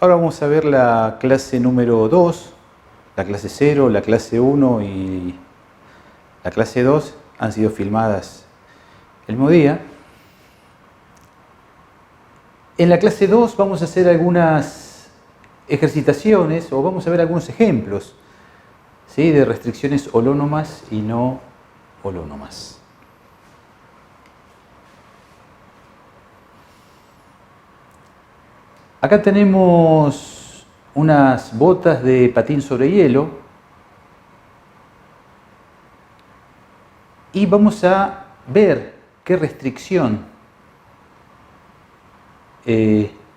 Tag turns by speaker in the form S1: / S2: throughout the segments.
S1: Ahora vamos a ver la clase número 2, la clase 0, la clase 1 y la clase 2 han sido filmadas el mismo día. En la clase 2 vamos a hacer algunas ejercitaciones o vamos a ver algunos ejemplos, ¿sí?, de restricciones holónomas y no holónomas. Acá tenemos unas botas de patín sobre hielo y vamos a ver qué restricción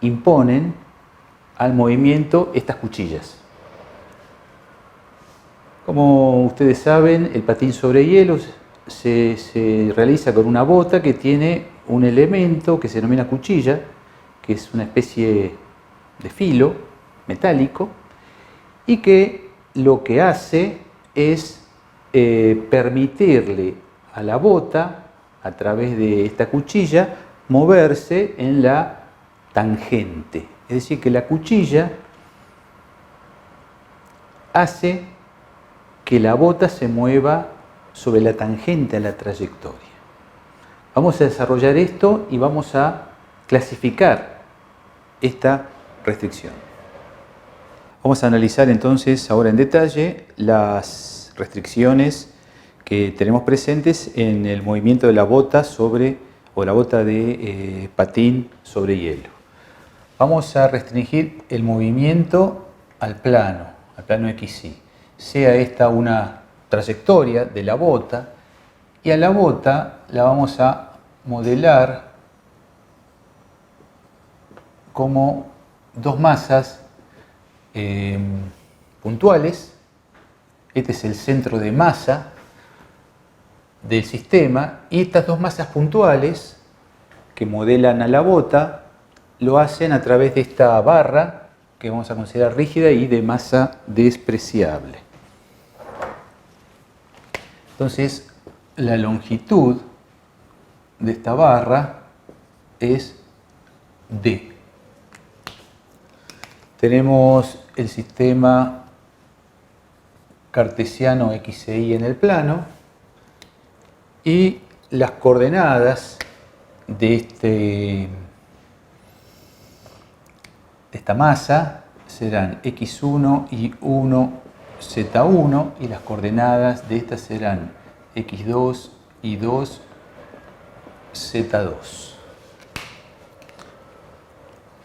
S1: imponen al movimiento estas cuchillas. Como ustedes saben, el patín sobre hielo se realiza con una bota que tiene un elemento que se denomina cuchilla, que es una especie de filo metálico y que lo que hace es permitirle a la bota, a través de esta cuchilla, moverse en la tangente. Es decir, que la cuchilla hace que la bota se mueva sobre la tangente a la trayectoria. Vamos a desarrollar esto y vamos a clasificar esta restricción. Vamos a analizar entonces ahora en detalle las restricciones que tenemos presentes en el movimiento de la bota la bota de patín sobre hielo. Vamos a restringir el movimiento al plano XY. Sea esta una trayectoria de la bota y a la bota la vamos a modelar como dos masas puntuales. Este es el centro de masa del sistema y estas dos masas puntuales que modelan a la bota lo hacen a través de esta barra que vamos a considerar rígida y de masa despreciable. Entonces, la longitud de esta barra es D. Tenemos el sistema cartesiano X e Y en el plano y las coordenadas de esta masa serán x1 y 1 z1 y las coordenadas de estas serán x2 y 2 z2.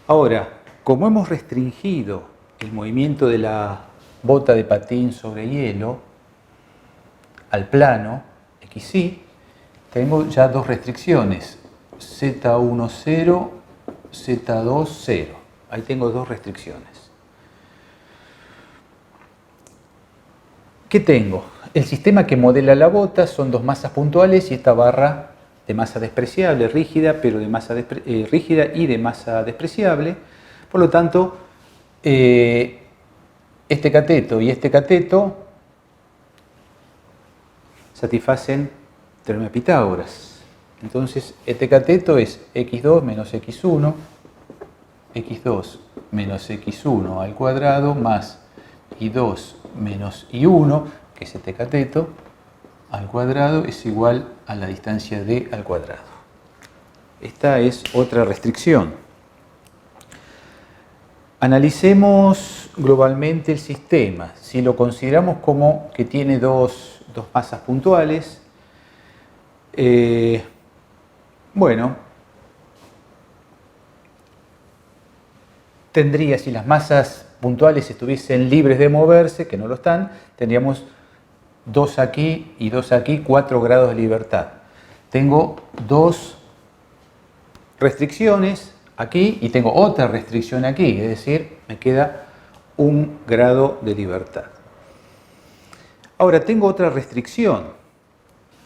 S1: Ahora, como hemos restringido el movimiento de la bota de patín sobre hielo al plano XY, tenemos ya dos restricciones, Z1 0, Z2 0. Ahí tengo dos restricciones. ¿Qué tengo? El sistema que modela la bota son dos masas puntuales y esta barra de masa despreciable, rígida, pero de masa rígida y de masa despreciable. Por lo tanto, este cateto y este cateto satisfacen el teorema de Pitágoras. Entonces, este cateto es x2 menos x1, x2 menos x1 al cuadrado más y2 menos y1, que es este cateto, al cuadrado es igual a la distancia d al cuadrado. Esta es otra restricción. Analicemos globalmente el sistema. Si lo consideramos como que tiene dos masas puntuales, bueno, tendría, si las masas puntuales estuviesen libres de moverse, que no lo están, tendríamos 2 aquí y 2 aquí, 4 grados de libertad. Tengo dos restricciones aquí y tengo otra restricción aquí, es decir, me queda 1 grado de libertad. Ahora tengo otra restricción.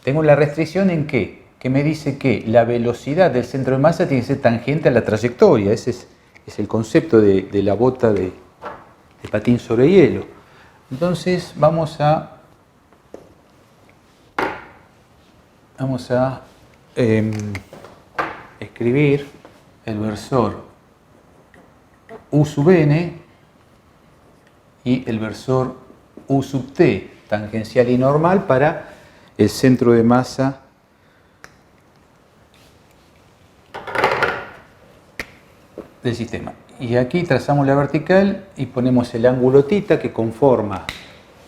S1: Tengo la restricción en qué? Que me dice que la velocidad del centro de masa tiene que ser tangente a la trayectoria. Ese es el concepto de la bota de patín sobre hielo. Entonces vamos a escribir el versor U sub n y el versor U sub t, tangencial y normal, para el centro de masa del sistema. Y aquí trazamos la vertical y ponemos el ángulo θ que conforma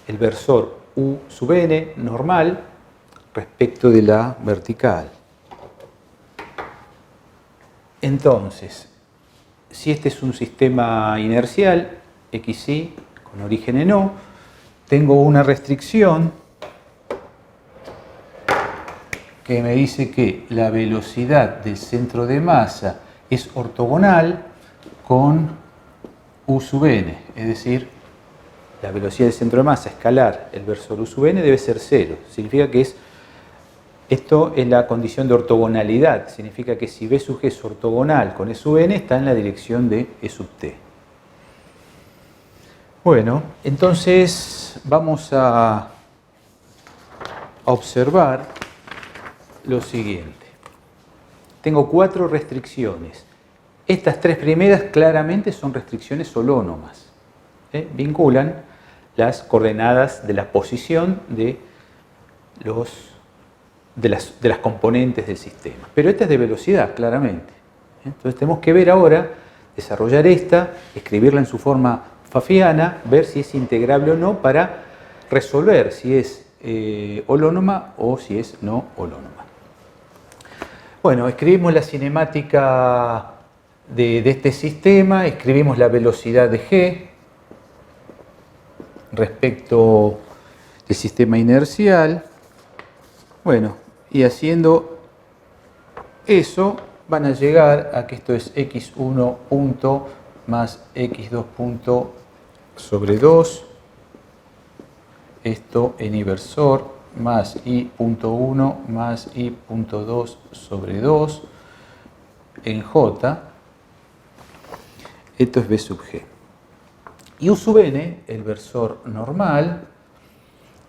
S1: el versor U sub n normal respecto de la vertical. Entonces, si este es un sistema inercial, xy, con origen en O, tengo una restricción que me dice que la velocidad del centro de masa es ortogonal con U sub n, es decir, la velocidad del centro de masa escalar, el versor U sub n, debe ser 0. Significa que esto es la condición de ortogonalidad. Significa que si B sub g es ortogonal con E sub n, está en la dirección de E sub t. Bueno, entonces vamos a observar lo siguiente. Tengo 4 restricciones. Estas 3 primeras claramente son restricciones holónomas. Vinculan las coordenadas de la posición de las componentes del sistema. Pero esta es de velocidad, claramente. Entonces tenemos que ver ahora, desarrollar esta, escribirla en su forma pfaffiana, ver si es integrable o no, para resolver si es holónoma o si es no holónoma. Bueno, escribimos la cinemática de este sistema, escribimos la velocidad de g respecto del sistema inercial. Bueno, y haciendo eso van a llegar a que esto es x1 punto más x2 punto sobre 2, esto en inversor, más i.1 más i.2 sobre 2 en j, esto es b sub g. Y u sub n, el versor normal,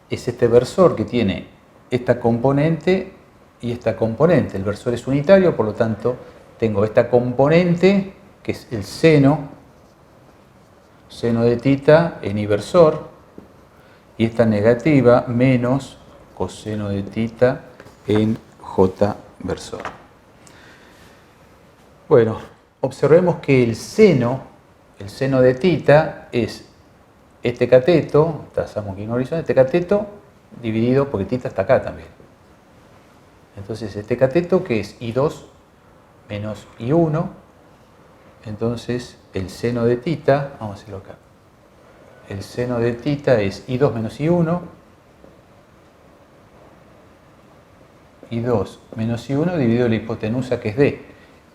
S1: es este versor que tiene esta componente y esta componente. El versor es unitario, por lo tanto tengo esta componente que es el seno de θ en inversor, y esta negativa menos coseno de θ en j versor. Bueno, observemos que el seno de θ es este cateto, trazamos aquí un horizonte, este cateto dividido, porque θ está acá también. Entonces este cateto, que es I2 menos I1, entonces el seno de θ, vamos a hacerlo acá, el seno de θ es I2 menos I1, I2 menos I1 dividido la hipotenusa, que es D,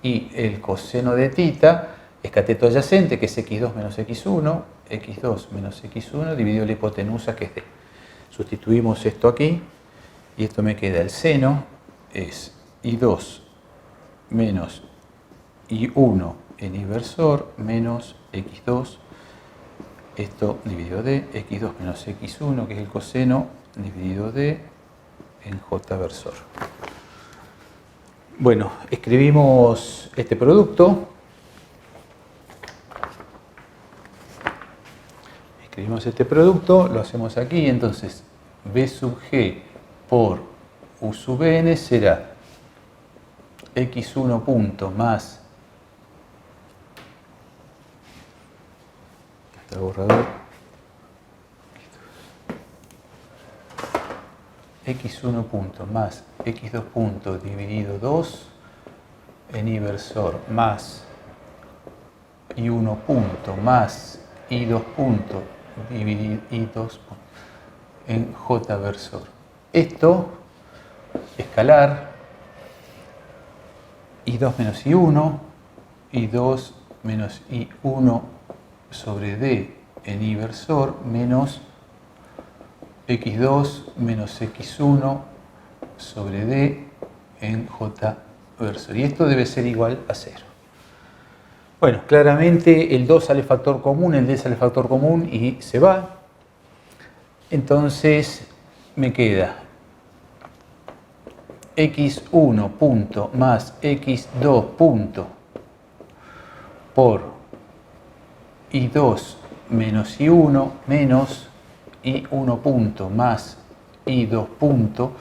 S1: y el coseno de θ es cateto adyacente, que es x2 menos x1, x2 menos x1 dividido la hipotenusa, que es D. Sustituimos esto aquí y esto me queda, el seno es I2 menos I1 en inversor menos x2, esto dividido D, x2 menos x1, que es el coseno, dividido D en j versor. Bueno, escribimos este producto. Lo hacemos aquí, entonces B sub g por U sub n será x1 punto más, está el borrador, x1 punto más x2 punto dividido 2 en inversor más i1 punto más i2 punto dividir i2 en j versor. Esto, escalar, i2 menos i1, i2 menos i1 sobre d en inversor menos x2 menos x1 sobre d en j versor. Y esto debe ser igual a 0. Bueno, claramente el 2 sale factor común, el d sale factor común y se va. Entonces me queda x1 punto más x2 punto por I2 menos I1 menos I1 punto más I2 punto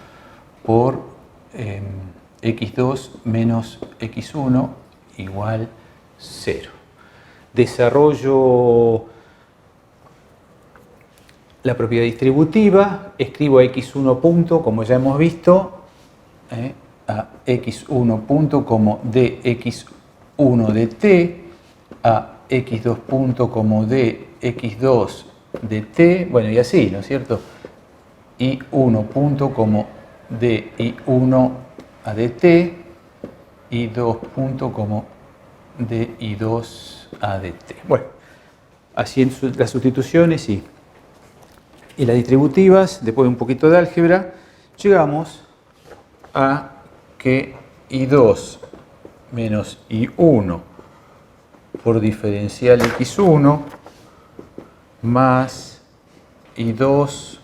S1: por X2 menos X1 igual 0. Desarrollo la propiedad distributiva, escribo a X1 punto, como ya hemos visto, a X1 punto como dx1 de t, a X2 punto como dx2 de t, bueno, y así, ¿no es cierto? I1 punto como di1 a dt, I2 punto como di2 a dt. Bueno, así en las sustituciones y las distributivas, después de un poquito de álgebra, llegamos a que I2 menos I1 por diferencial X1 más I2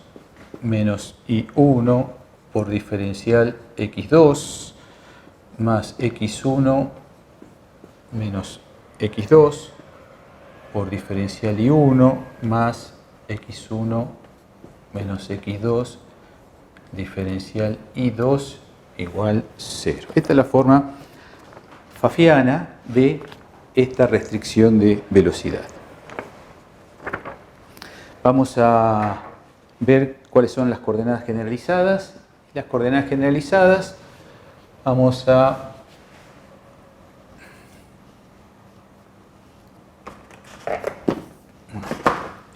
S1: menos I1 por diferencial X2 más X1 menos X2 por diferencial I1 más X1 menos X2 diferencial I2 igual 0. Esta es la forma pfaffiana de esta restricción de velocidad. Vamos a ver cuáles son las coordenadas generalizadas. Las coordenadas generalizadas vamos a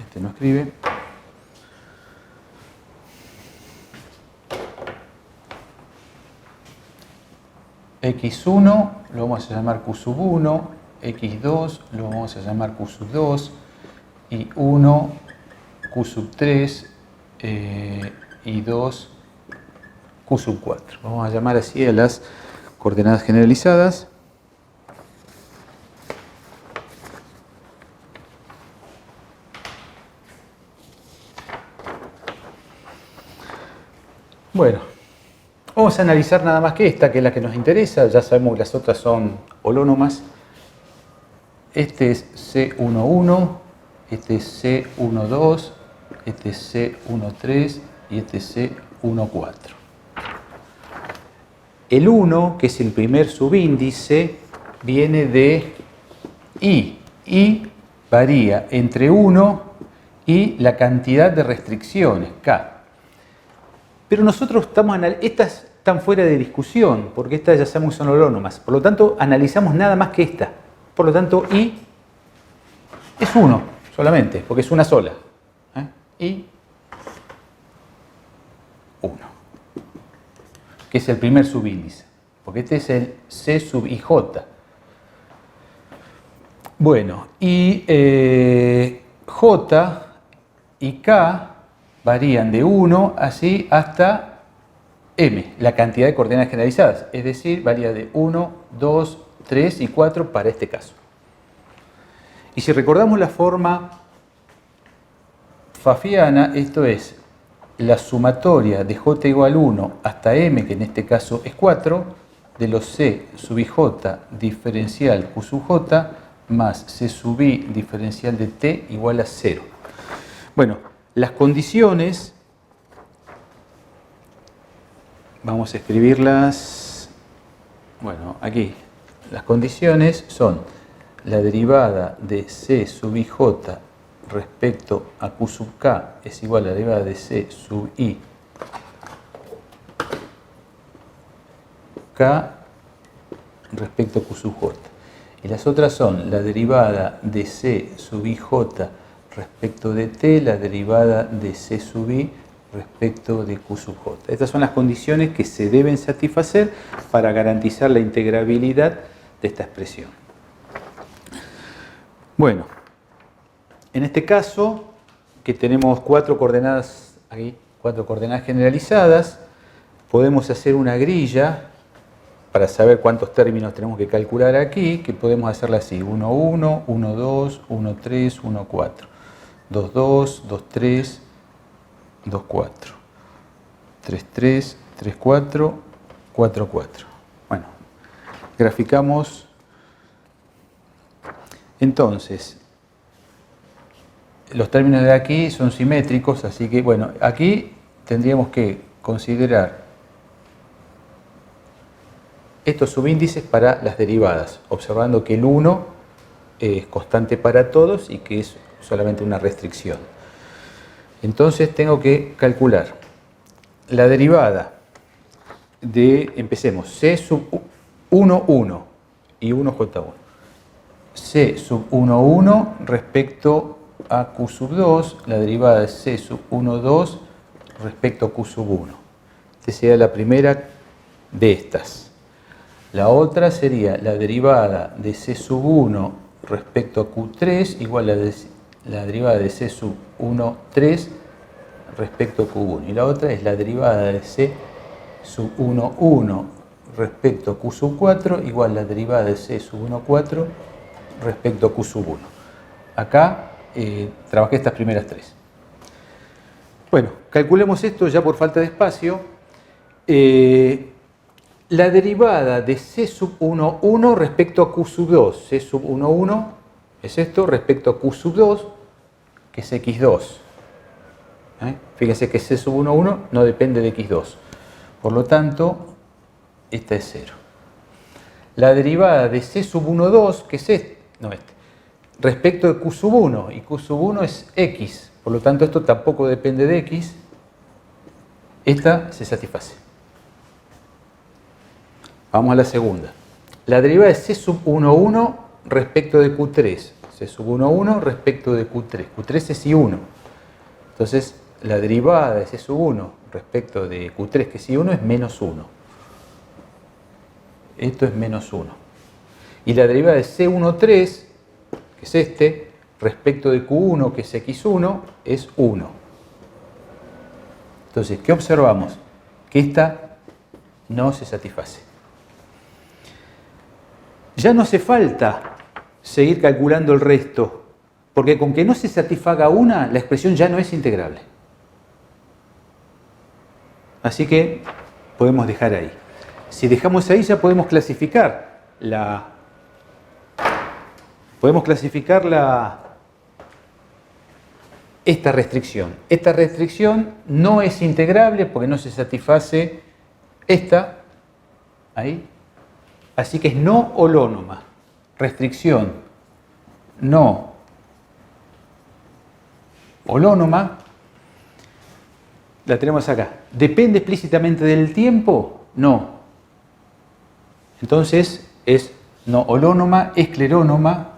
S1: este no escribe. X1 lo vamos a llamar Q sub 1, X2 lo vamos a llamar Q sub 2, y 1 Q sub 3 y 2 Q sub 4. Vamos a llamar así a las coordenadas generalizadas. Bueno, vamos a analizar nada más que esta, que es la que nos interesa. Ya sabemos que las otras son holónomas. Este es C11, este es C12, este es C13 y este es C14. El 1, que es el primer subíndice, viene de I. I varía entre 1 y la cantidad de restricciones, K. Pero nosotros estas están fuera de discusión, porque estas ya sabemos que son holónomas. Por lo tanto, analizamos nada más que esta. Por lo tanto, I es 1 solamente, porque es una sola. I 1, que es el primer subíndice, porque este es el C sub IJ. Bueno, y J y K varían de 1 así hasta M, la cantidad de coordenadas generalizadas, es decir, varía de 1, 2, 3 y 4 para este caso. Y si recordamos la forma pfaffiana, esto es la sumatoria de J igual 1 hasta M, que en este caso es 4, de los C sub IJ diferencial Q sub J más C sub I diferencial de T igual a 0. Bueno, las condiciones, vamos a escribirlas, bueno, aquí, las condiciones son la derivada de C sub IJ respecto a Q sub K es igual a la derivada de C sub I K respecto a Q sub J. Y las otras son la derivada de C sub IJ respecto de T, la derivada de C sub I respecto de Q sub J. Estas son las condiciones que se deben satisfacer para garantizar la integrabilidad de esta expresión. Bueno, en este caso, que tenemos cuatro coordenadas generalizadas, podemos hacer una grilla para saber cuántos términos tenemos que calcular aquí, que podemos hacerla así: 1, 1, 1, 2, 1, 3, 1, 4, 2, 2, 2, 3, 2, 4, 3, 3, 3, 4, 4, 4. Bueno, graficamos. Entonces, los términos de aquí son simétricos, así que bueno, aquí tendríamos que considerar estos subíndices para las derivadas, observando que el 1 es constante para todos y que es solamente una restricción. Entonces tengo que calcular la derivada de, empecemos, C sub 1, 1 y 1J1. C sub 1, 1 respecto a Q sub 2, la derivada de C sub 1, 2 respecto a Q sub 1. Esta sería la primera de estas. La otra sería la derivada de C sub 1 respecto a Q3 igual a la derivada de C sub 1, 3 respecto a Q1. Y la otra es la derivada de C sub 1, 1 respecto a Q sub 4 igual a la derivada de C sub 1, 4 respecto a Q sub 1. Acá trabajé estas primeras tres. Bueno, calculemos esto ya por falta de espacio. La derivada de C sub 1, 1 respecto a Q sub 2. C sub 1, 1 es esto respecto a Q sub 2, que es X2. Fíjense que C sub 1, 1 no depende de X2. Por lo tanto, esta es 0. La derivada de C sub 1, 2, que es este, respecto de Q sub 1, y Q sub 1 es X. Por lo tanto, esto tampoco depende de X. Esta se satisface. Vamos a la segunda. La derivada de C sub 1, 1 respecto de Q3. C sub 1, 1 respecto de Q3. Q3 es I1. Entonces, la derivada de C sub 1 respecto de Q3, que es I1, es menos 1. Esto es menos 1. Y la derivada de C1, 3, que es este, respecto de Q1, que es X1, es 1. Entonces, ¿qué observamos? Que esta no se satisface. Ya no hace falta seguir calculando el resto, porque con que no se satisfaga una, la expresión ya no es integrable. Así que podemos dejar ahí. Si dejamos ahí ya podemos clasificar esta restricción. Esta restricción no es integrable porque no se satisface esta, ahí. Así que es no holónoma. Restricción no holónoma. La tenemos acá. ¿Depende explícitamente del tiempo? No. Entonces es no holónoma, esclerónoma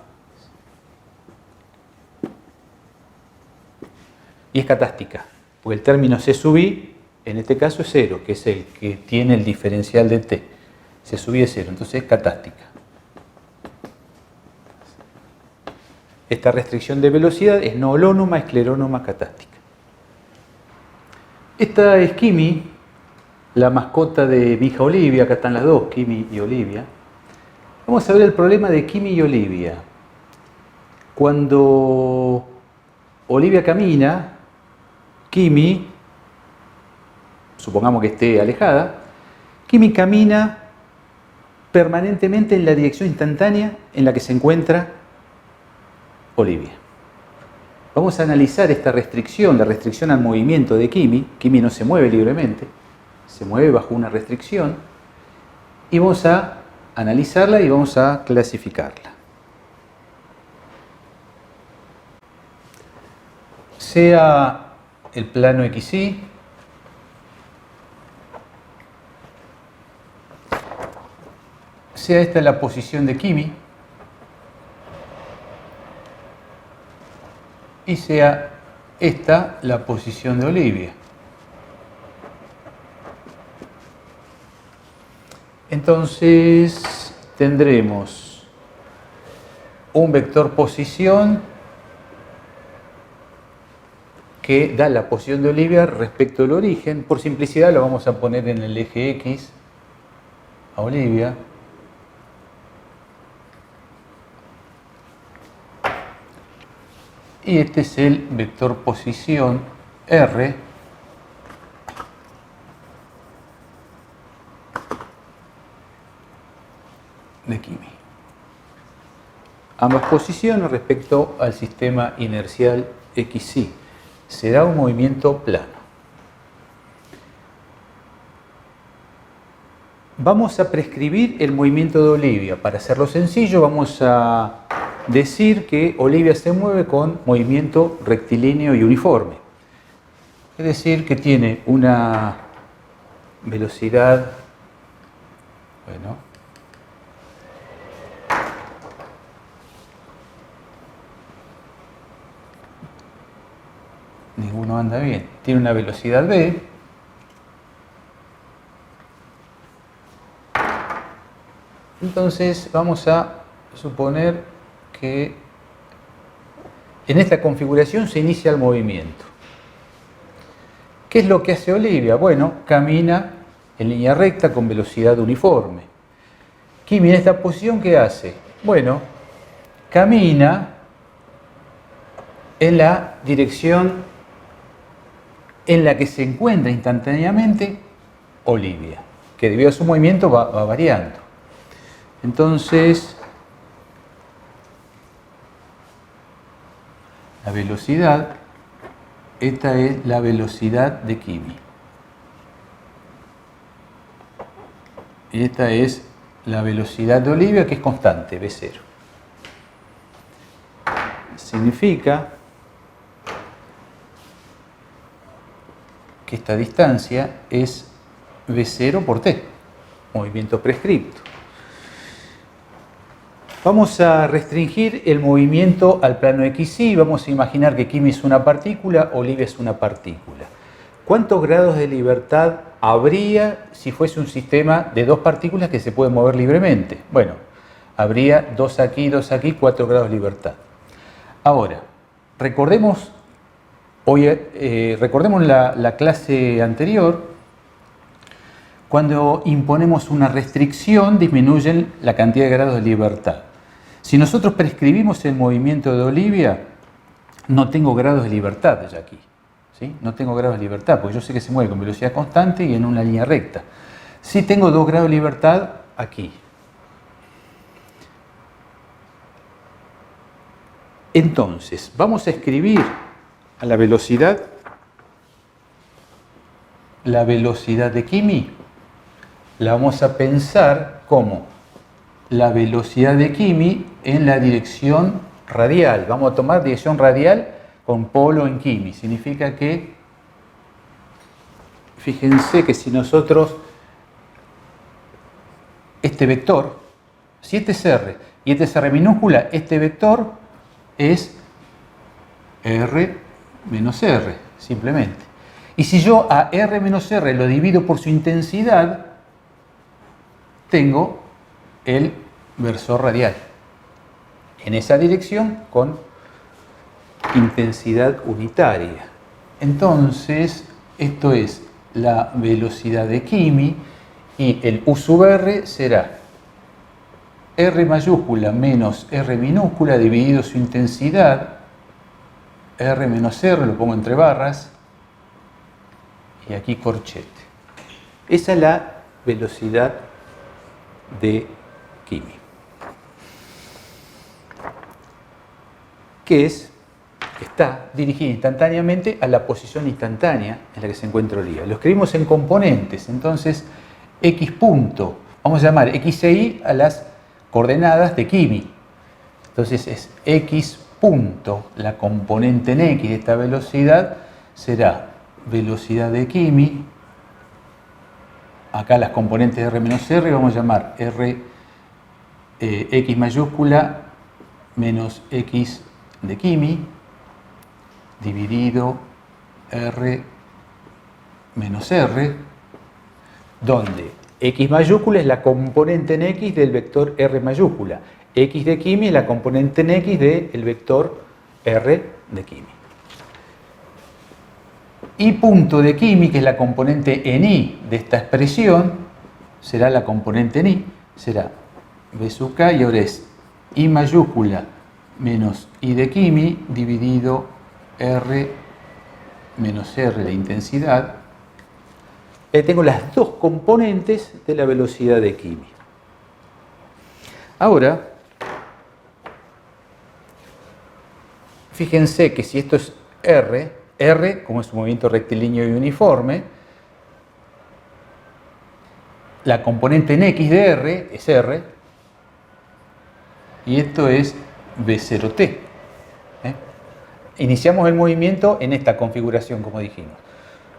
S1: y es catástica. Porque el término C sub I, en este caso es 0, que es el que tiene el diferencial de t. C sub I es 0, entonces es catástica. Esta restricción de velocidad es no holónoma, esclerónoma, catástica. Esta es Kimi, la mascota de mi hija Olivia. Acá están las dos, Kimi y Olivia. Vamos a ver el problema de Kimi y Olivia. Cuando Olivia camina, Kimi, supongamos que esté alejada, Kimi camina permanentemente en la dirección instantánea en la que se encuentra Olivia. Vamos a analizar esta restricción, la restricción al movimiento de Kimi. Kimi no se mueve libremente, se mueve bajo una restricción y vamos a analizarla y vamos a clasificarla. Sea el plano XY, sea esta la posición de Kimi y sea esta la posición de Olivia. Entonces tendremos un vector posición que da la posición de Olivia respecto al origen. Por simplicidad lo vamos a poner en el eje X a Olivia. Y este es el vector posición R de Kimi. Ambas posiciones respecto al sistema inercial XY será un movimiento plano. Vamos a prescribir el movimiento de Olivia. Para hacerlo sencillo, vamos a decir que Olivia se mueve con movimiento rectilíneo y uniforme. Es decir, que tiene una velocidad, bueno, ninguno anda bien. Tiene una velocidad v. Entonces vamos a suponer que en esta configuración se inicia el movimiento. ¿Qué es lo que hace Olivia? Bueno, camina en línea recta con velocidad uniforme. Kimi en esta posición, ¿qué hace? Bueno, camina en la dirección en la que se encuentra instantáneamente Olivia, que debido a su movimiento va variando. Entonces, la velocidad, esta es la velocidad de Kimi. Y esta es la velocidad de Olivia, que es constante, v0. Significa que esta distancia es v0 por t, movimiento prescripto. Vamos a restringir el movimiento al plano XY. Vamos a imaginar que Kimi es una partícula, Olivia es una partícula. ¿Cuántos grados de libertad habría si fuese un sistema de dos partículas que se pueden mover libremente? Bueno, habría 2 aquí, 4 grados de libertad. Ahora, recordemos la clase anterior. Cuando imponemos una restricción, disminuyen la cantidad de grados de libertad. Si nosotros prescribimos el movimiento de Olivia, no tengo grados de libertad ya aquí. ¿Sí? No tengo grados de libertad, porque yo sé que se mueve con velocidad constante y en una línea recta. Sí tengo 2 grados de libertad aquí. Entonces, vamos a escribir a la velocidad de Kimi. La vamos a pensar como la velocidad de Kimi en la dirección radial. Vamos a tomar dirección radial con polo en Kimi. Significa que, fíjense que si nosotros, este vector, si este es R y este es R minúscula, este vector es R menos R, simplemente. Y si yo a R menos R lo divido por su intensidad, tengo el versor radial en esa dirección con intensidad unitaria. Entonces, esto es la velocidad de Kimi y el U sub R será R mayúscula menos R minúscula dividido su intensidad, R menos R, lo pongo entre barras, y aquí corchete. Esa es la velocidad de Kimi, que está dirigida instantáneamente a la posición instantánea en la que se encuentra Olivia. Lo escribimos en componentes, entonces X punto, vamos a llamar X e Y a las coordenadas de Kimi. Entonces es X punto, la componente en X de esta velocidad será velocidad de Kimi. Acá las componentes de R menos R vamos a llamar X mayúscula menos X de Kimi dividido R menos R, donde X mayúscula es la componente en X del vector R mayúscula. X de Kimi es la componente en X del vector R de Kimi. Y punto de Kimi, que es la componente en Y de esta expresión, será la componente en Y, será V sub K, y ahora es I mayúscula menos I de Kimi dividido R menos R de intensidad. Tengo las dos componentes de la velocidad de Kimi. Ahora, fíjense que si esto es R, como es un movimiento rectilíneo y uniforme, la componente en X de R es R, y esto es V0T. Iniciamos el movimiento en esta configuración, como dijimos.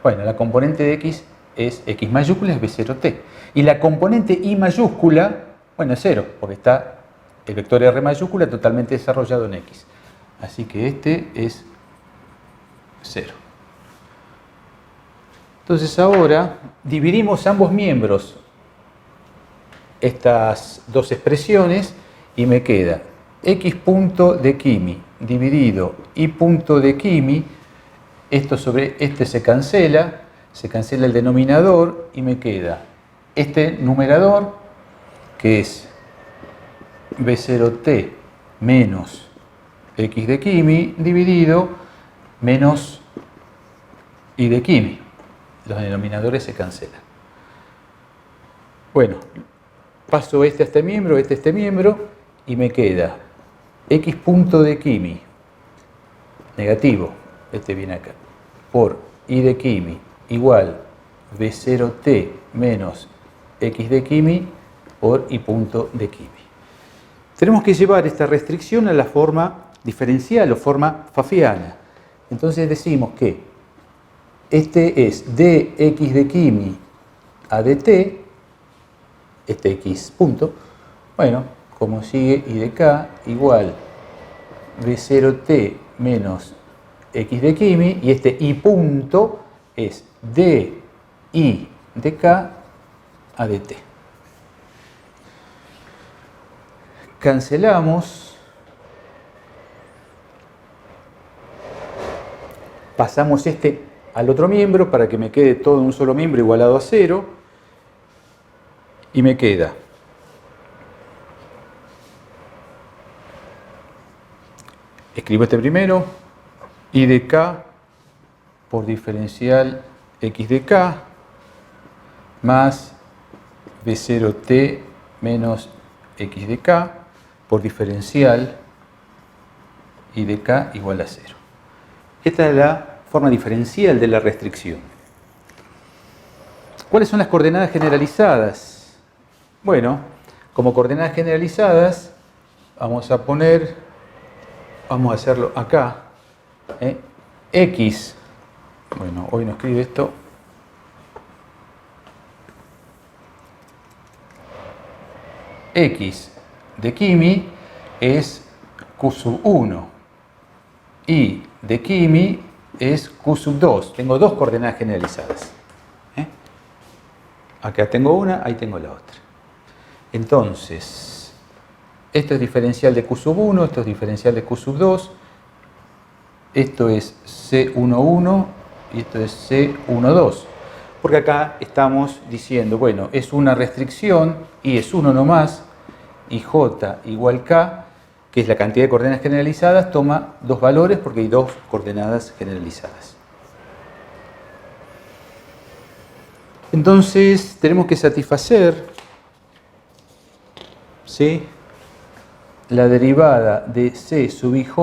S1: Bueno, la componente de X es X mayúscula, es V0T. Y la componente Y mayúscula, bueno, es 0, porque está el vector R mayúscula totalmente desarrollado en X. Así que este es 0. Entonces ahora dividimos ambos miembros, estas dos expresiones, y me queda X punto de Kimi dividido Y punto de Kimi. Esto sobre este se cancela el denominador y me queda este numerador, que es V0T menos X de Kimi dividido menos Y de Kimi. Los denominadores se cancelan. Bueno, paso este a este miembro y me queda X punto de Kimi negativo, este viene acá, por Y de Kimi igual V0T menos X de Kimi por Y punto de Kimi. Tenemos que llevar esta restricción a la forma diferencial o forma pfaffiana. Entonces decimos que este es dx de Kimi a dt, este x punto, bueno, como sigue Y de k igual V0T menos X de Kimi, y este Y punto es di de k a dt. Cancelamos, pasamos este al otro miembro para que me quede todo en un solo miembro igualado a 0, y me queda escribo este primero, Y de k por diferencial X de k más V0T menos X de k por diferencial Y de k igual a 0. Esta es la forma diferencial de la restricción. ¿Cuáles son las coordenadas generalizadas? Bueno, como coordenadas generalizadas vamos a hacerlo acá, X, bueno, hoy no escribe esto, X de Kimi es Q sub 1, Y de Kimi es Q sub 2, tengo dos coordenadas generalizadas. Acá tengo una, ahí tengo la otra. Entonces, esto es diferencial de Q sub 1, esto es diferencial de Q sub 2, esto es C11 y esto es C12. Porque acá estamos diciendo, bueno, es una restricción, Y es 1 nomás, y J igual K, que es la cantidad de coordenadas generalizadas, toma dos valores porque hay dos coordenadas generalizadas. Entonces tenemos que satisfacer, ¿sí?, la derivada de C sub IJ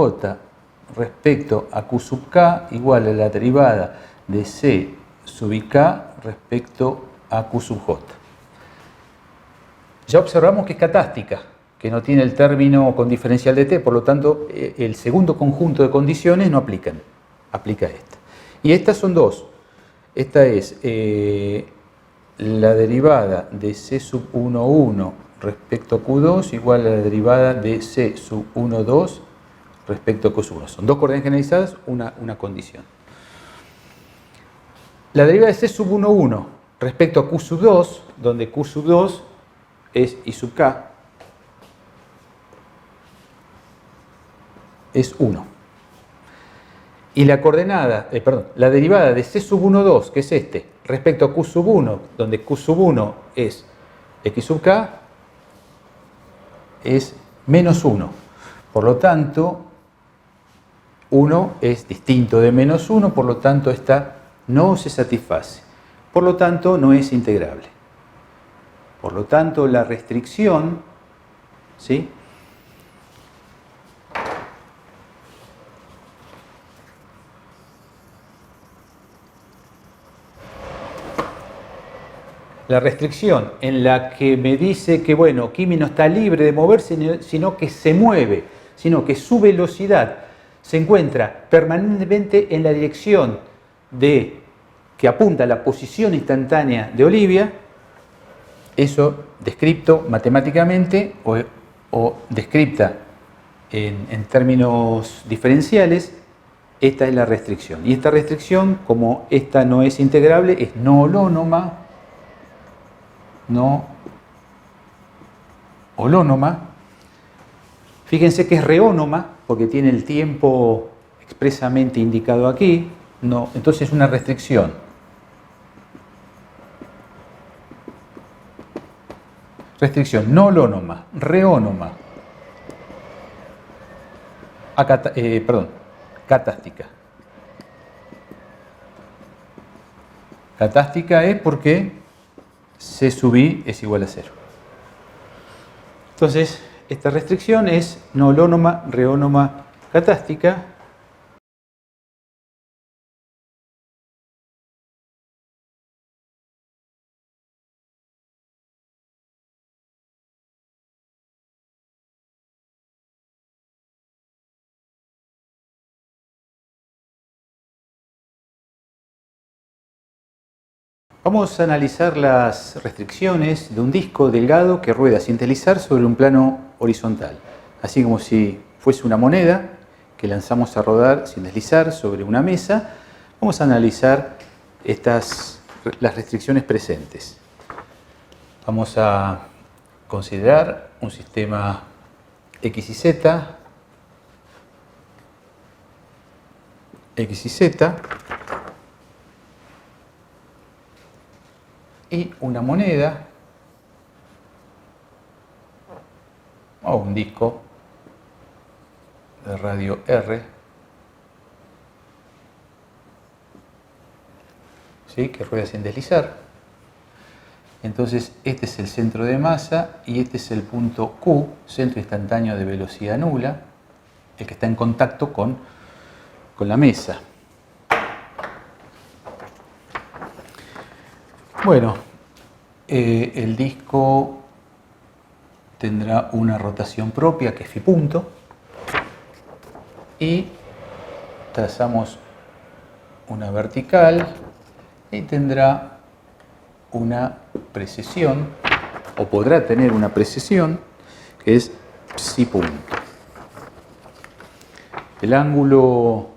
S1: respecto a Q sub K igual a la derivada de C sub IK respecto a Q sub J. Ya observamos que es catástica, que no tiene el término con diferencial de t, por lo tanto el segundo conjunto de condiciones no aplican, aplica esta. Y estas son dos. Esta es la derivada de C sub 1,1 respecto a Q2 igual a la derivada de C sub 1,2 respecto a Q sub 1. Son dos coordenadas generalizadas, una condición. La derivada de C sub 1,1 respecto a Q sub 2, donde Q sub 2 es I sub K, es 1. Y la coordenada, la derivada de C sub 1,2, que es este, respecto a Q sub 1, donde Q sub 1 es X sub K, es menos 1. Por lo tanto, 1 es distinto de menos 1, por lo tanto, esta no se satisface. Por lo tanto, no es integrable. Por lo tanto, la restricción, ¿sí?, La restricción en la que me dice que, bueno, Kimi no está libre de moverse, sino que se mueve, sino que su velocidad se encuentra permanentemente en la dirección que apunta a la posición instantánea de Olivia, eso descripto matemáticamente o descripta en términos diferenciales, esta es la restricción. Y esta restricción, como esta no es integrable, es no holónoma, Fíjense que es reónoma, porque tiene el tiempo expresamente indicado aquí, no, entonces es una restricción. Restricción no holónoma, reónoma. Catástica. Catástica es porque C sub I es igual a 0. Entonces, esta restricción es no holónoma, reónoma, catástica. Vamos a analizar las restricciones de un disco delgado que rueda sin deslizar sobre un plano horizontal, así como si fuese una moneda que lanzamos a rodar sin deslizar sobre una mesa. Vamos a analizar las restricciones presentes. Vamos a considerar un sistema X y Z, y una moneda o un disco de radio R, ¿sí?, que rueda sin deslizar. Entonces este es el centro de masa y este es el punto Q, centro instantáneo de velocidad nula, el que está en contacto con la mesa. Bueno, el disco tendrá una rotación propia que es phi punto y trazamos una vertical y tendrá una precesión, o podrá tener una precesión, que es psi punto. El ángulo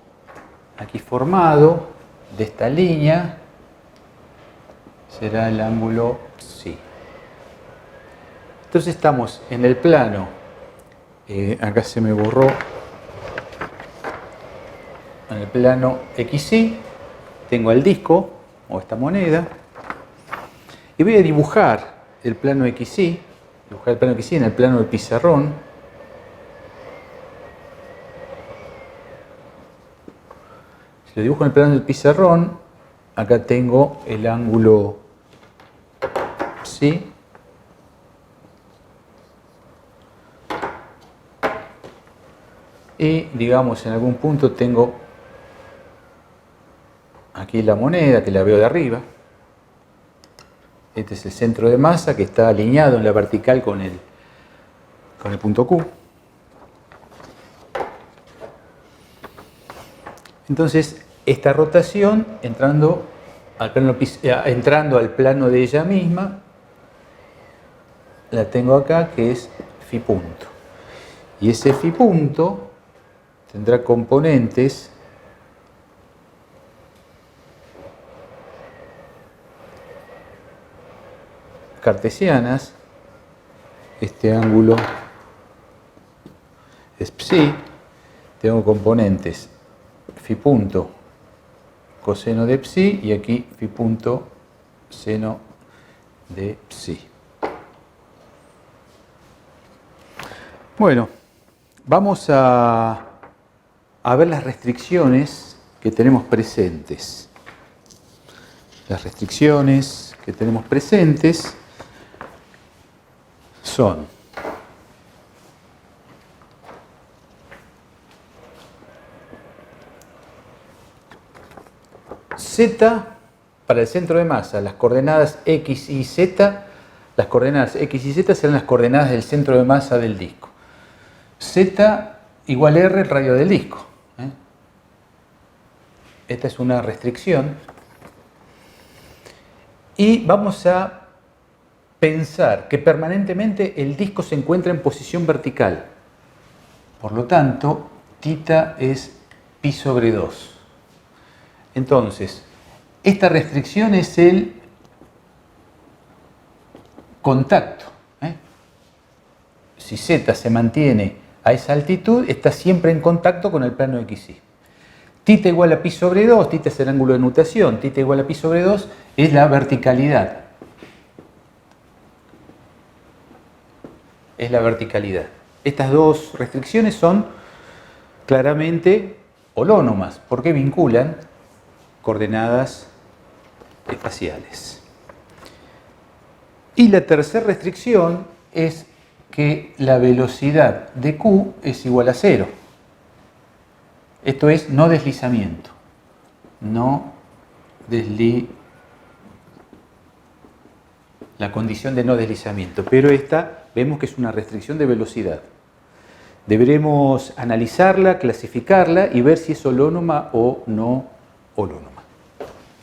S1: aquí formado de esta línea será el ángulo psi. Entonces estamos en el plano, acá se me borró, en el plano XY, tengo el disco o esta moneda y voy a dibujar el plano XY, en el plano del pizarrón. Si lo dibujo en el plano del pizarrón, acá tengo el ángulo psi y, digamos, en algún punto tengo aquí la moneda, que la veo de arriba. Este es el centro de masa que está alineado en la vertical con el punto Q. Entonces, esta rotación entrando al plano de ella misma, la tengo acá, que es phi punto. Y ese phi punto tendrá componentes cartesianas. Este ángulo es psi. Tengo componentes phi punto coseno de psi y aquí phi punto seno de psi. Bueno, vamos a ver las restricciones que tenemos presentes. Las restricciones que tenemos presentes son Z para el centro de masa, las coordenadas X y Z, las coordenadas X y Z serán las coordenadas del centro de masa del disco. Z igual R, el radio del disco. Esta es una restricción. Y vamos a pensar que permanentemente el disco se encuentra en posición vertical. Por lo tanto, θ es pi sobre 2. Entonces, esta restricción es el contacto. Si Z se mantiene a esa altitud, está siempre en contacto con el plano XY. Θ igual a pi sobre 2, θ es el ángulo de nutación, θ igual a pi sobre 2 es la verticalidad. Es la verticalidad. Estas dos restricciones son claramente holónomas, porque vinculan coordenadas espaciales. Y la tercera restricción es que la velocidad de Q es igual a 0. Esto es no deslizamiento. La condición de no deslizamiento. Pero esta vemos que es una restricción de velocidad. Deberemos analizarla, clasificarla y ver si es holónoma o no holónoma.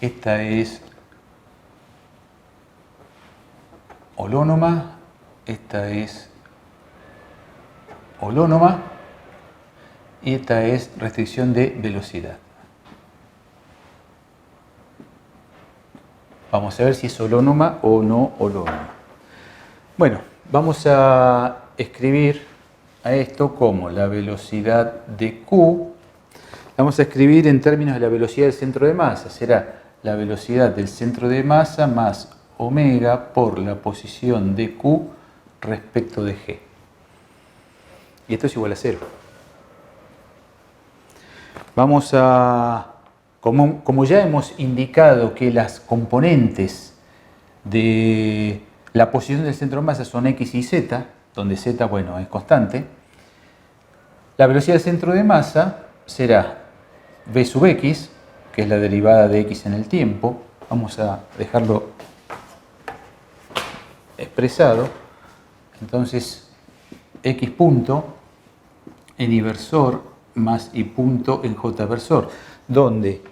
S1: Esta es holónoma, esta es holónoma y esta es restricción de velocidad. Vamos a ver si es holónoma o no holónoma. Bueno, vamos a escribir a esto como la velocidad de Q. Vamos a escribir en términos de la velocidad del centro de masa. Será la velocidad del centro de masa más omega por la posición de Q respecto de G. Y esto es igual a 0. Vamos a, como ya hemos indicado que las componentes de la posición del centro de masa son X y Z, donde Z, bueno, es constante, la velocidad del centro de masa será v sub x, que es la derivada de x en el tiempo. Vamos a dejarlo expresado. Entonces, x punto en y versor más y punto en j versor, donde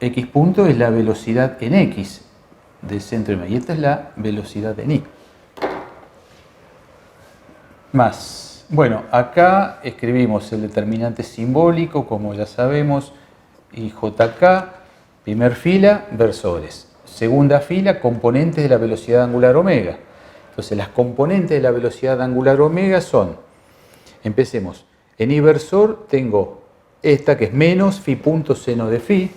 S1: x punto es la velocidad en x del centro de masa y esta es la velocidad en y. Más, bueno, acá escribimos el determinante simbólico, como ya sabemos, y jk, primer fila, versores. Segunda fila, componentes de la velocidad angular omega. Entonces, las componentes de la velocidad angular omega son, empecemos, en y versor tengo esta que es menos phi punto seno de phi,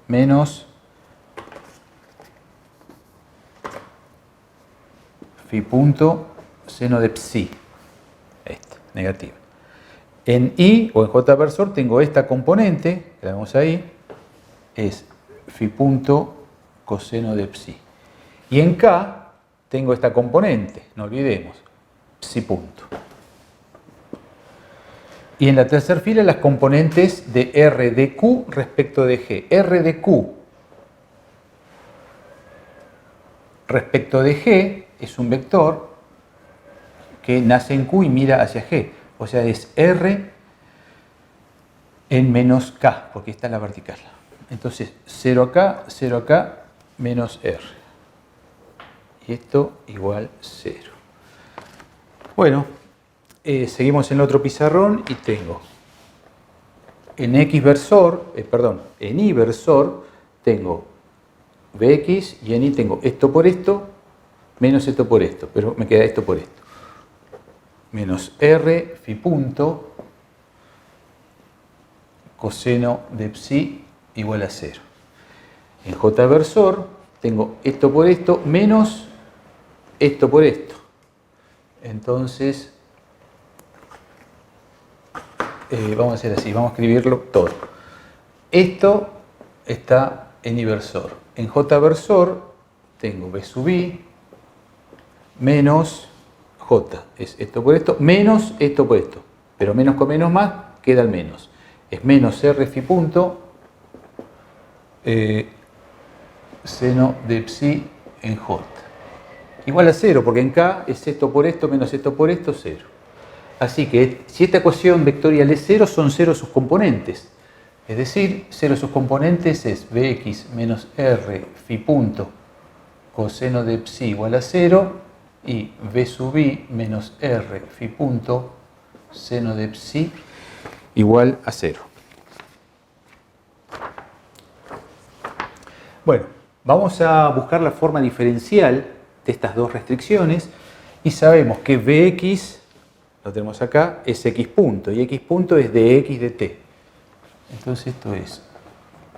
S1: menos phi punto seno de psi, esta, negativa. En y o en j versor tengo esta componente, que la vemos ahí, es phi punto coseno de psi. Y en k tengo esta componente, no olvidemos, psi punto. Y en la tercera fila las componentes de R de Q respecto de G. R de Q respecto de G es un vector que nace en Q y mira hacia G. O sea, es R en menos K, porque está en la vertical. Entonces, 0 acá, menos R. Y esto igual 0. Bueno, seguimos en el otro pizarrón y tengo en X versor, en Y versor tengo Vx y en Y tengo esto por esto, menos esto por esto, pero me queda esto por esto. Menos R phi punto coseno de psi igual a 0. En J versor tengo esto por esto menos esto por esto. Entonces, vamos a hacer así, vamos a escribirlo todo. Esto está en Y versor. En J versor tengo V sub I menos J, es esto por esto, menos esto por esto. Pero menos con menos más queda el menos. Es menos R phi punto seno de psi en j. Igual a 0, porque en k es esto por esto menos esto por esto, 0. Así que si esta ecuación vectorial es 0, son 0 sus componentes. Es decir, 0 sus componentes es bx menos r phi punto coseno de psi igual a 0 y b sub i menos r phi punto seno de psi igual a 0. Bueno, vamos a buscar la forma diferencial de estas dos restricciones y sabemos que Vx, lo tenemos acá, es x punto y x punto es dx dt. Entonces esto es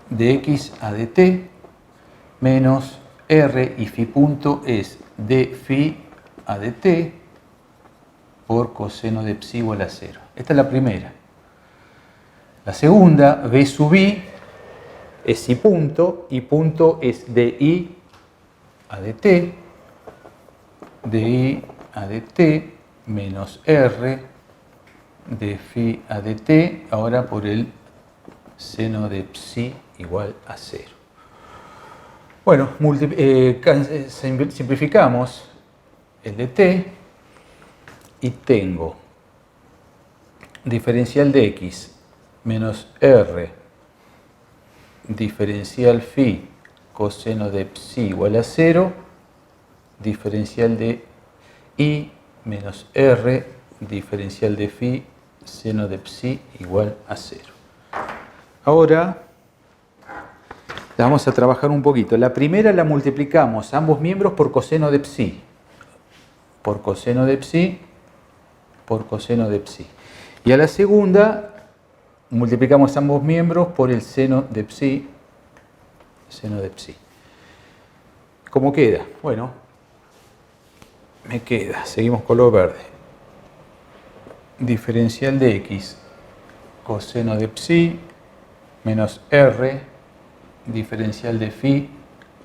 S1: dx a dt menos r y phi punto es d phi a dt por coseno de psi igual a 0. Esta es la primera. La segunda, b sub i, es i punto es di a dt menos r de phi a dt, ahora por el seno de psi igual a 0. Bueno, simplificamos el dt y tengo diferencial de x menos r diferencial phi coseno de psi igual a 0, diferencial de i menos r diferencial de phi seno de psi igual a 0. Ahora la vamos a trabajar un poquito. La primera la multiplicamos ambos miembros por coseno de psi, por coseno de psi, por coseno de psi. Y a la segunda multiplicamos ambos miembros por el seno de psi, seno de psi. ¿Cómo queda? Bueno, me queda, seguimos color verde, diferencial de x coseno de psi menos r diferencial de phi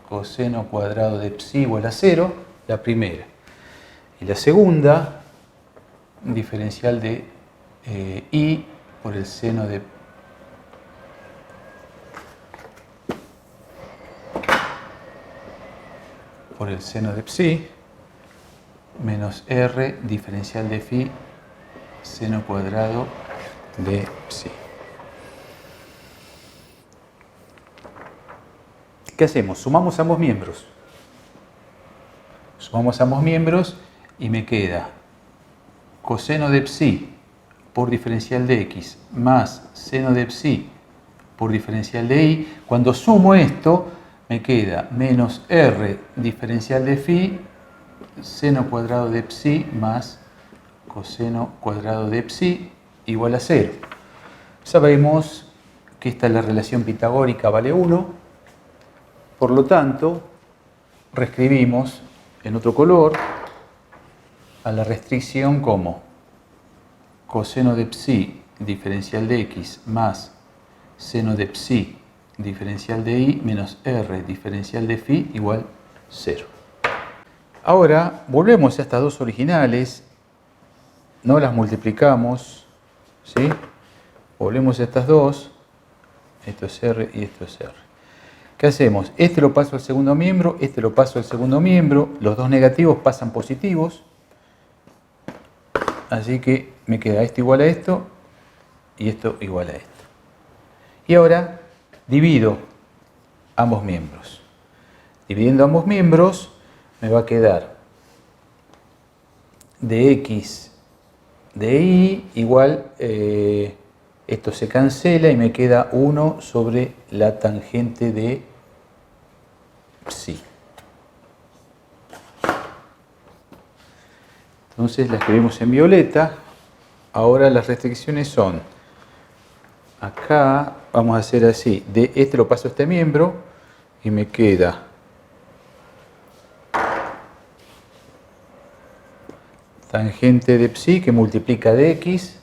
S1: coseno cuadrado de psi igual a 0, la primera. Y la segunda, diferencial de i por el seno de psi menos r diferencial de phi seno cuadrado de psi. ¿Qué hacemos? Sumamos ambos miembros. Sumamos ambos miembros y me queda coseno de psi por diferencial de x más seno de psi por diferencial de i. Cuando sumo esto, me queda menos r diferencial de phi seno cuadrado de psi más coseno cuadrado de psi igual a 0. Sabemos que esta es la relación pitagórica, vale 1. Por lo tanto, reescribimos en otro color a la restricción como coseno de psi diferencial de x más seno de psi diferencial de i menos r diferencial de phi igual 0. Ahora volvemos a estas dos originales, no las multiplicamos, ¿sí? Volvemos a estas dos, esto es r y esto es r. ¿Qué hacemos? Este lo paso al segundo miembro, este lo paso al segundo miembro, los dos negativos pasan positivos, así que me queda esto igual a esto y esto igual a esto. Y ahora divido ambos miembros. Dividiendo ambos miembros me va a quedar de x de i igual, esto se cancela y me queda 1 sobre la tangente de psi. Entonces la escribimos en violeta. Ahora las restricciones son, acá vamos a hacer así, de este lo paso a este miembro y me queda tangente de psi que multiplica dx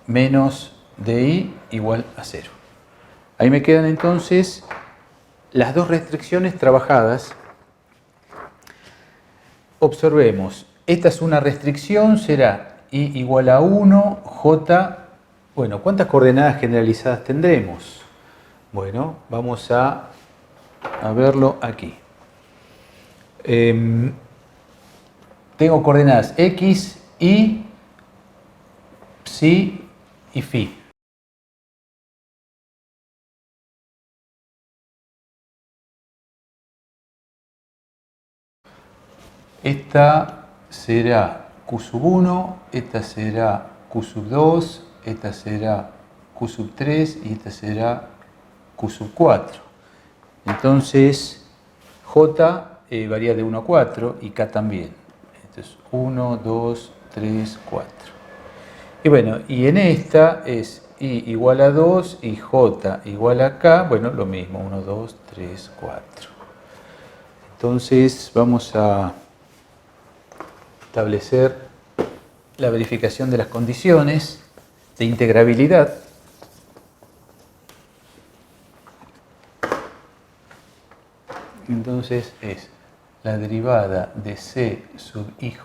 S1: menos di igual a 0. Ahí me quedan entonces las dos restricciones trabajadas. Observemos, esta es una restricción, será i igual a 1, j, bueno, ¿cuántas coordenadas generalizadas tendremos? Bueno, vamos a verlo aquí. Tengo coordenadas X, Y, Psi y Phi. Esta será Q sub 1, esta será Q sub 2, esta será Q sub 3 y esta será Q sub 4. Entonces, J varía de 1 a 4 y K también. Entonces, 1, 2, 3, 4. Y bueno, y en esta es I igual a 2 y J igual a K. Bueno, lo mismo, 1, 2, 3, 4. Entonces, vamos a establecer la verificación de las condiciones de integrabilidad. Entonces es la derivada de C sub IJ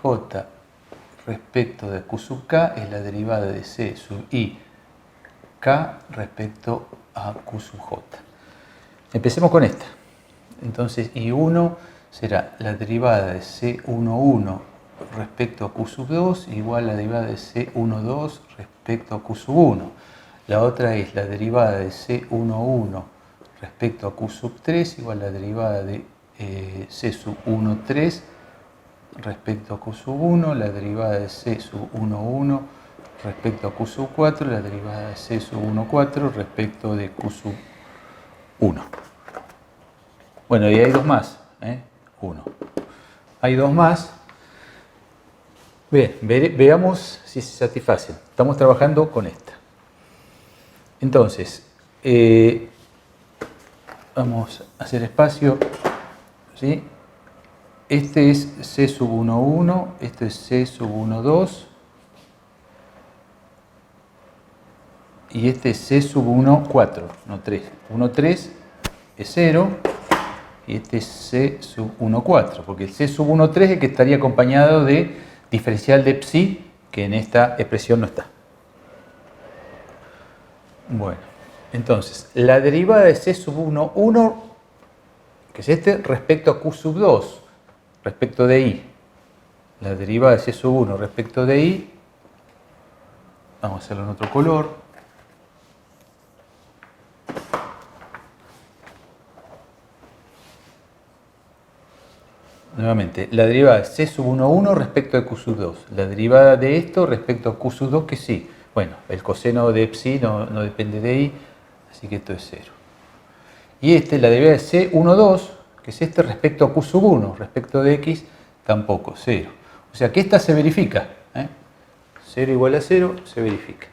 S1: respecto de Q sub K es la derivada de C sub I K respecto a Q sub J. Empecemos con esta. Entonces I1 será la derivada de C11 respecto a Q sub 2 igual a la derivada de C12 respecto a Q sub 1. La otra es la derivada de C11 respecto a Q sub 3 igual a la derivada de C sub 13 respecto a Q sub 1, la derivada de C sub 11 respecto a Q sub 4, la derivada de C sub 14 respecto de Q sub 1. Bueno, y hay dos más. 1. Hay dos más. Bien, veamos si se satisfacen. Estamos trabajando con esta. Entonces, vamos a hacer espacio. ¿Sí? Este es C sub 11, este es C sub 12 y este es C sub 14, no 3. 13 es 0 y este es C sub 14, porque el C sub 13 es el que estaría acompañado de diferencial de psi, que en esta expresión no está. Bueno, entonces, la derivada de C sub 11, que es este, respecto a Q sub 2, respecto de I. La derivada de C sub 1 respecto de I, vamos a hacerlo en otro color. Nuevamente, la derivada de C sub 11 respecto de Q sub 2. La derivada de esto respecto a Q sub 2, que sí. Bueno, el coseno de psi no depende de I, así que esto es 0. Y este, la derivada de C12, que es este respecto a Q sub 1, respecto de X, tampoco, 0. O sea que esta se verifica. 0 igual a 0, se verifica.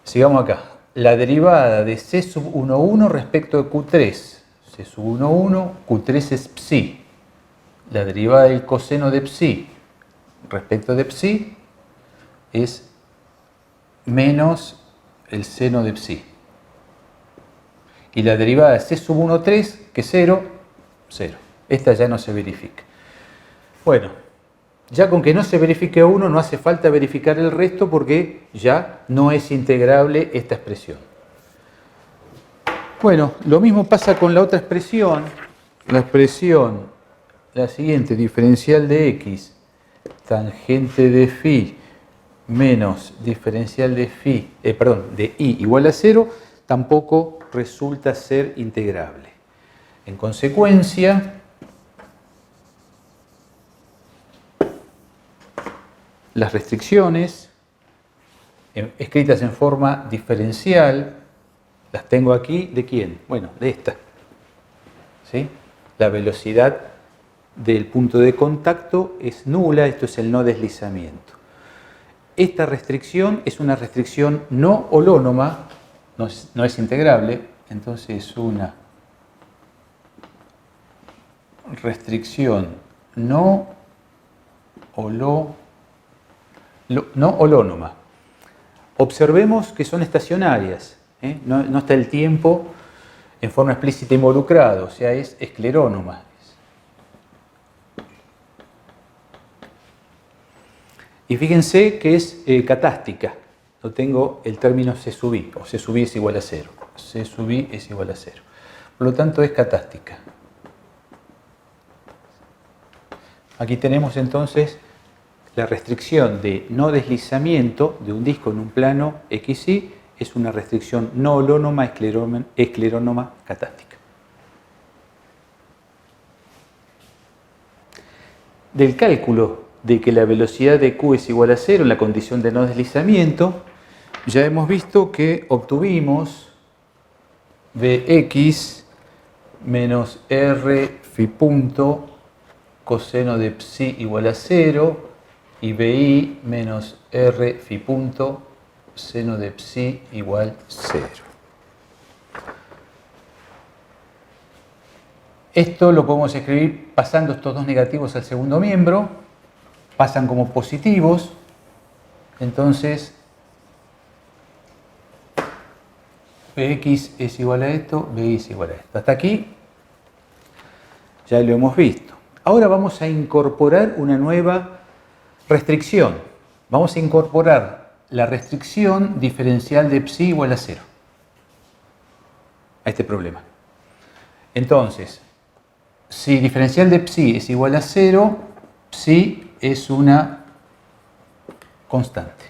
S1: Sigamos acá. La derivada de C sub 11 respecto de Q3. C sub 11, Q3 es psi. La derivada del coseno de psi respecto de psi es menos el seno de psi. Y la derivada de C sub 13, que es 0, 0. Esta ya no se verifica. Bueno, ya con que no se verifique 1 no hace falta verificar el resto porque ya no es integrable esta expresión. Bueno, lo mismo pasa con la otra expresión. La expresión, la siguiente, diferencial de x, tangente de phi menos diferencial de de i igual a 0, tampoco resulta ser integrable. En consecuencia, las restricciones escritas en forma diferencial, las tengo aquí, ¿de quién? Bueno, de esta. ¿Sí? La velocidad del punto de contacto es nula, esto es el no deslizamiento. Esta restricción es una restricción no holónoma, no es integrable, entonces es una restricción no holónoma. Observemos que son estacionarias, no está el tiempo en forma explícita involucrado, o sea, es esclerónoma. Y fíjense que es catástica, no tengo el término C sub i, o C sub i es igual a 0. C sub I es igual a 0. Por lo tanto es catástica. Aquí tenemos entonces la restricción de no deslizamiento de un disco en un plano XY, es una restricción no holónoma esclerónoma catástica. Del cálculo de que la velocidad de Q es igual a 0 en la condición de no deslizamiento, ya hemos visto que obtuvimos Vx menos R phi punto coseno de psi igual a 0 y Bi menos R phi punto seno de psi igual 0. Esto lo podemos escribir pasando estos dos negativos al segundo miembro, pasan como positivos, entonces Vx es igual a esto, Vi es igual a esto. Hasta aquí ya lo hemos visto. Ahora vamos a incorporar una nueva restricción. Vamos a incorporar la restricción diferencial de psi igual a 0 a este problema. Entonces, si diferencial de psi es igual a 0, psi es una constante.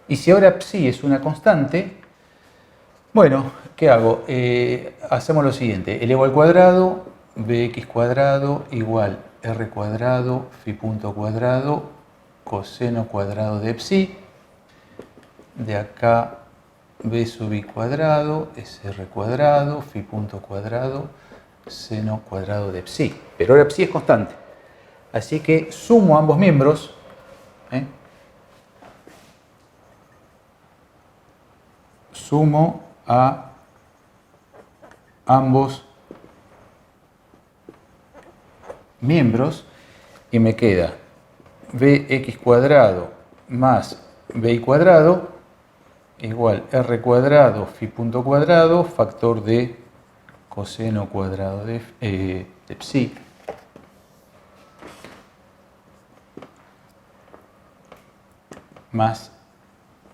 S1: Y si ahora psi es una constante, bueno, ¿qué hago? Hacemos lo siguiente. Elevo al cuadrado, bx cuadrado igual r cuadrado phi punto cuadrado coseno cuadrado de psi. De acá b sub i cuadrado es r cuadrado phi punto cuadrado seno cuadrado de psi. Pero ahora psi es constante. Así que sumo ambos miembros. Sumo a ambos miembros y me queda bx cuadrado más bi cuadrado igual r cuadrado phi punto cuadrado factor de coseno cuadrado de psi más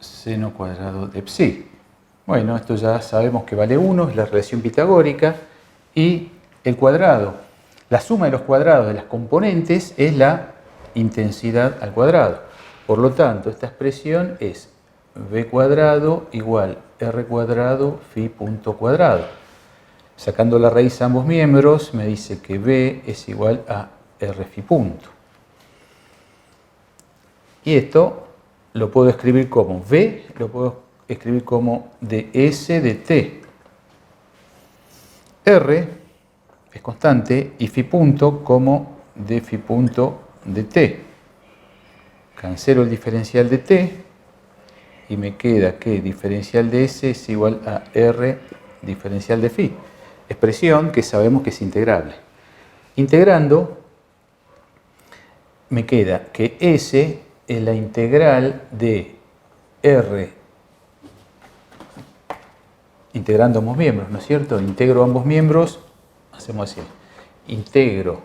S1: seno cuadrado de psi. Bueno, esto ya sabemos que vale 1, es la relación pitagórica, y el cuadrado, la suma de los cuadrados de las componentes es la intensidad al cuadrado. Por lo tanto, esta expresión es b cuadrado igual r cuadrado phi punto cuadrado. Sacando la raíz a ambos miembros, me dice que b es igual a r phi punto. Y esto lo puedo escribir como v, lo puedo escribir como ds de t. R es constante y phi punto como d phi punto de t. Cancelo el diferencial de t y me queda que diferencial de s es igual a r diferencial de phi. Expresión que sabemos que es integrable. Integrando, me queda que s es la integral de r integrando ambos miembros, ¿no es cierto? Integro ambos miembros, hacemos así, integro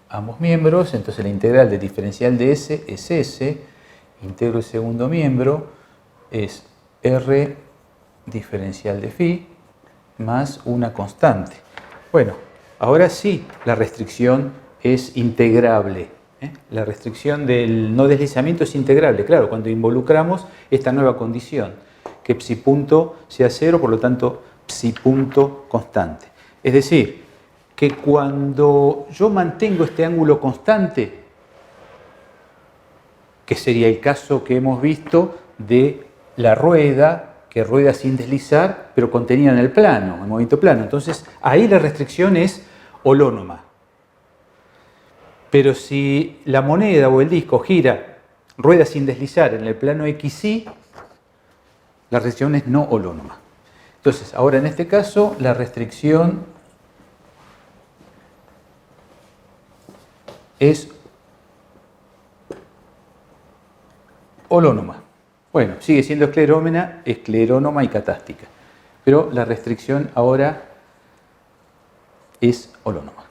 S1: ambos miembros, entonces la integral de diferencial de s es s, integro el segundo miembro, es r diferencial de phi más una constante. Bueno, ahora sí la restricción es integrable. La restricción del no deslizamiento es integrable, claro, cuando involucramos esta nueva condición, que psi punto sea 0, por lo tanto psi punto constante. Es decir, que cuando yo mantengo este ángulo constante, que sería el caso que hemos visto de la rueda, que rueda sin deslizar, pero contenida en el plano, en movimiento plano. Entonces, ahí la restricción es holónoma. Pero si la moneda o el disco gira, rueda sin deslizar en el plano XY, la restricción es no holónoma. Entonces, ahora en este caso, la restricción es holónoma. Bueno, sigue siendo esclerónoma y catástica. Pero la restricción ahora es holónoma.